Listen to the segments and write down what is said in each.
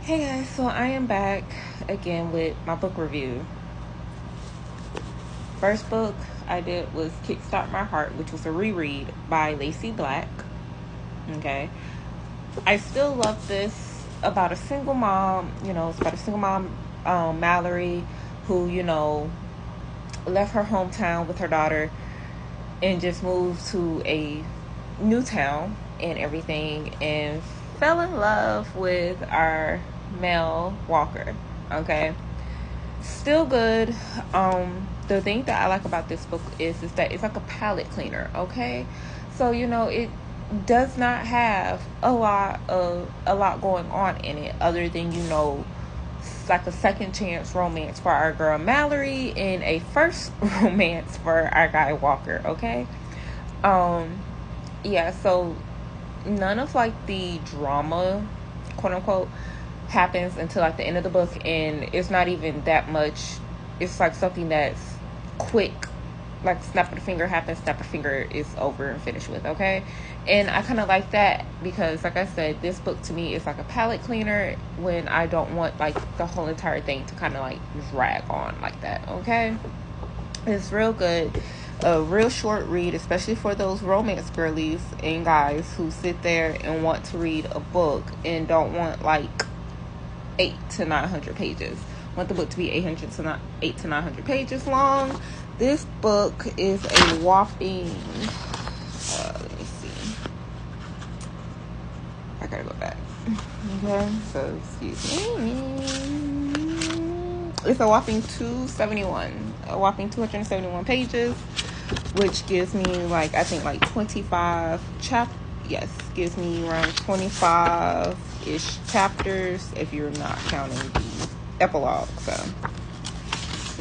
Hey guys, so I am back again with my book review. First book I did was Kickstart My Heart, which was a reread by Lacey Black. Okay. I still love this about a single mom. It's about a single mom, Mallory, who, left her hometown with her daughter and just moved to a new town and everything, and fell in love with our male Walker. Okay. Still good. The thing that I like about this book is that it's like a palette cleaner. Okay. So it does not have a lot going on in it, other than it's like a second chance romance for our girl Mallory and a first romance for our guy Walker. Okay. Yeah, so none of like the drama, quote unquote, happens until like the end of the book, and it's not even that much. It's like something that's quick, like snap of the finger happens, snap of the finger is over and finished with. Okay. And I kind of like that because, like I said, this book to me is like a palette cleaner when I don't want like the whole entire thing to kind of like drag on like that. Okay. It's real good. A real short read, especially for those romance girlies and guys who sit there and want to read a book and don't want like 800 to 900 pages. Want the book to be 800 to 900 pages long. This book is a whopping. Let me see. I gotta go back. Okay, so excuse me. It's a whopping 271. A whopping 271 pages, which gives me like I think like 25 gives me around 25-ish chapters if you're not counting the epilogue. So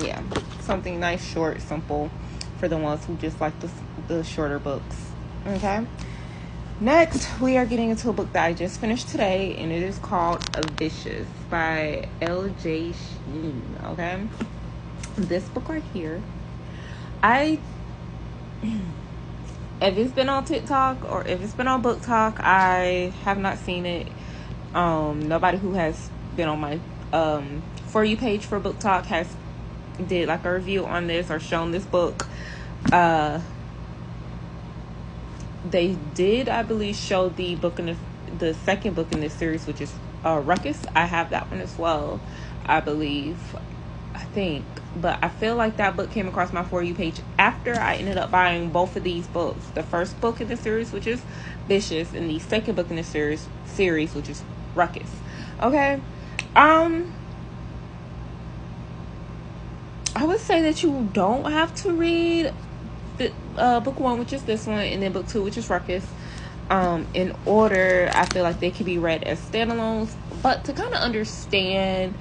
yeah, something nice, short, simple for the ones who just like the shorter books. Okay. Next, we are getting into a book that I just finished today, and it is called Vicious by L.J. Sheen. Okay. This book right here, if it's been on TikTok or if it's been on Book Talk, I have not seen it. Nobody who has been on my For You page for Book Talk has did like a review on this or shown this book. They did, I believe, show the second book in this series, which is Ruckus. I have that one as well, I think. But I feel like that book came across my For You page after I ended up buying both of these books. The first book in the series, which is Vicious, and the second book in the series, which is Ruckus. Okay. I would say that you don't have to read book 1, which is this one, and then book 2, which is Ruckus, in order. I feel like they can be read as standalones, but to kind of understand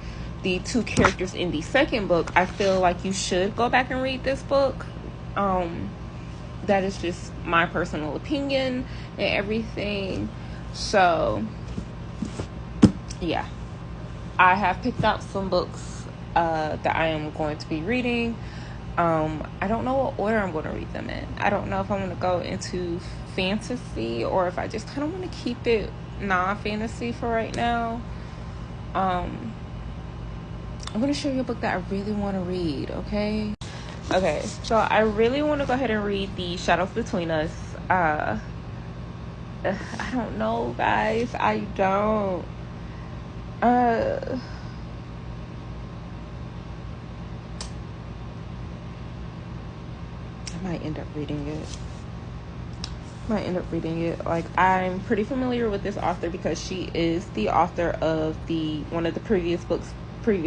the two characters in the second book, I feel like you should go back and read this book. That is just my personal opinion and everything. So yeah, I have picked out some books that I am going to be reading. I don't know what order I'm going to read them in. I don't know if I'm going to go into fantasy or if I just kind of want to keep it non-fantasy for right now. I'm going to show you a book that I really want to read, okay? Okay, so I really want to go ahead and read The Shadows Between Us. I don't know, guys. I don't. I might end up reading it. Like, I'm pretty familiar with this author because she is the author of one of the previous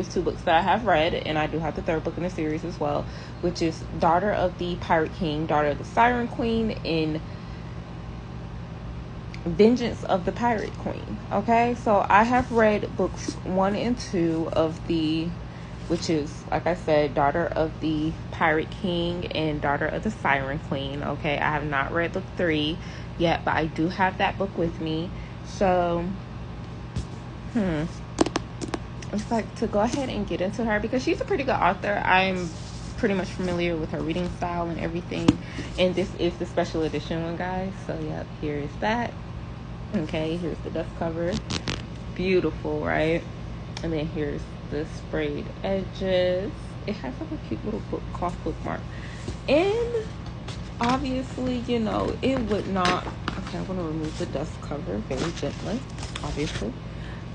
two books that I have read, and I do have the third book in the series as well, which is Daughter of the Pirate King, Daughter of the Siren Queen, and Vengeance of the Pirate Queen. Okay, so I have read books 1 and 2 of which is, like I said, Daughter of the Pirate King and Daughter of the Siren Queen. Okay, I have not read book 3 yet, but I do have that book with me. So, it's like to go ahead and get into her because she's a pretty good author. I'm pretty much familiar with her reading style and everything. And this is the special edition one, guys. So, yep, here is that. Okay, here's the dust cover. Beautiful, right? And then here's the sprayed edges. It has like a cute little cloth bookmark. And obviously, you know, it would not... Okay, I'm going to remove the dust cover very gently, obviously.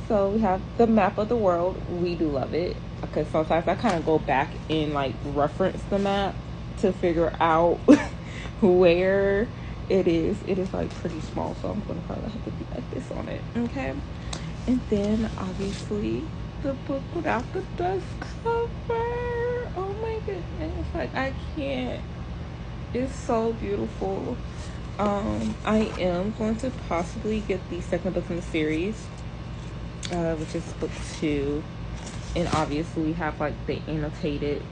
So we have the map of the world. We do love it. Because sometimes I kind of go back and like reference the map to figure out where it is. It is like pretty small, so I'm going to probably have to be like this on it. Okay. And then obviously the book without the dust cover. Oh my goodness. Like I can't. It's so beautiful. I am going to possibly get the second book in the series, which is book 2. And obviously we have like the annotated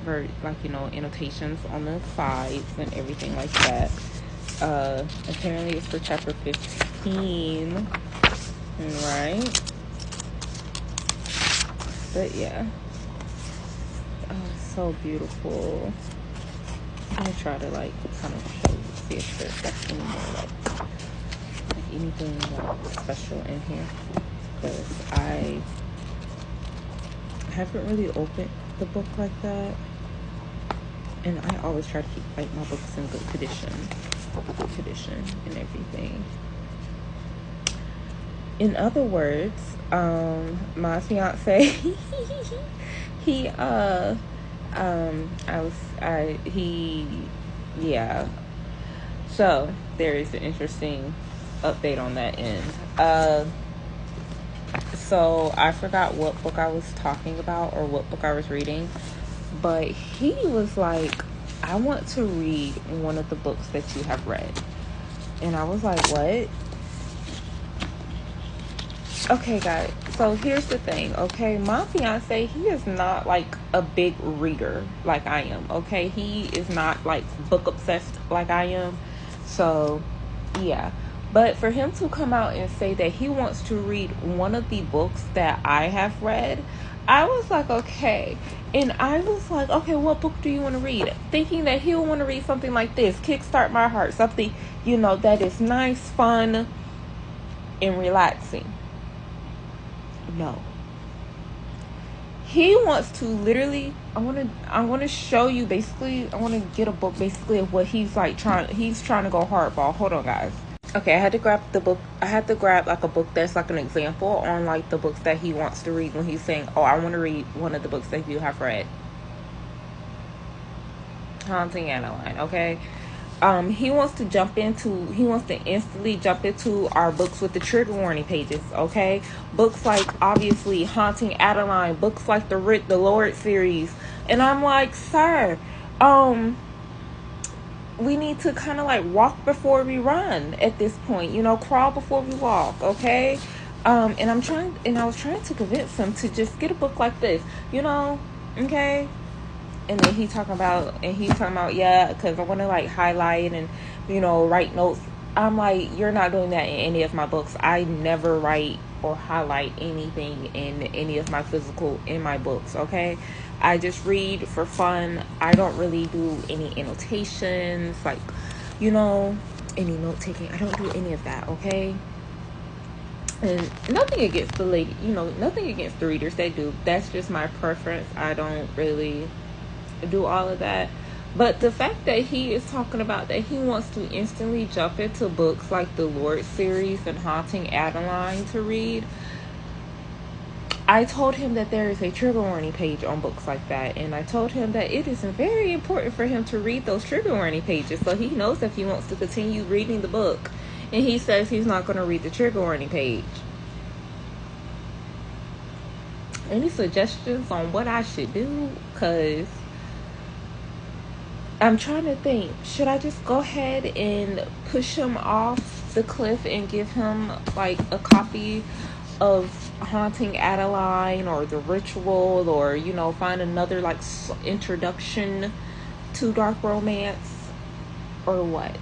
like, you know, annotations on the sides and everything like that. Apparently it's for chapter 15, right? But yeah, oh, it's so beautiful. I'm gonna try to like kind of show you, see if there's like any more like anything like special in here, because I haven't really opened the book like that, and I always try to keep like my books in good condition and everything. In other words, my fiance yeah. So there is an interesting update on that end. So I forgot what book I was talking about or what book I was reading, but he was like, I want to read one of the books that you have read. And I was like, what? Okay, guys, so here's the thing, okay? My fiance, he is not like a big reader like I am, okay? He is not like book obsessed like I am. So, yeah. But for him to come out and say that he wants to read one of the books that I have read, I was like, okay. And I was like, okay, what book do you want to read? Thinking that he'll want to read something like this, Kickstart My Heart, something, you know, that is nice, fun, and relaxing. No. He wants to literally, I want to show you basically, I want to get a book basically of what he's like he's trying to go hardball. Hold on, guys. Okay, I had to grab the book. I had to grab like a book that's like an example on like the books that he wants to read when he's saying, oh, I want to read one of the books that you have read. Haunting Adeline, okay? He wants to instantly jump into our books with the trigger warning pages, okay? Books like, obviously, Haunting Adeline, books like the Rick the Lord series. And I'm like, sir, we need to kind of like walk before we run at this point, you know, crawl before we walk, okay? And I was trying to convince him to just get a book like this, you know, okay? And then he's talking about, yeah, because I want to like highlight and, you know, write notes. I'm like, you're not doing that in any of my books. I never write or highlight anything in any of in my books, okay? I just read for fun. I don't really do any annotations, like, you know, any note taking. I don't do any of that, okay? And nothing against the lady, you know, nothing against the readers that do. That's just my preference. I don't really do all of that. But the fact that he is talking about that he wants to instantly jump into books like the Lord series and Haunting Adeline to read, I told him that there is a trigger warning page on books like that, and I told him that it is very important for him to read those trigger warning pages so he knows if he wants to continue reading the book. And he says he's not going to read the trigger warning page. Any suggestions on what I should do? Because I'm trying to think, should I just go ahead and push him off the cliff and give him like a copy of Haunting Adeline or The Ritual, or, you know, find another like introduction to dark romance, or what?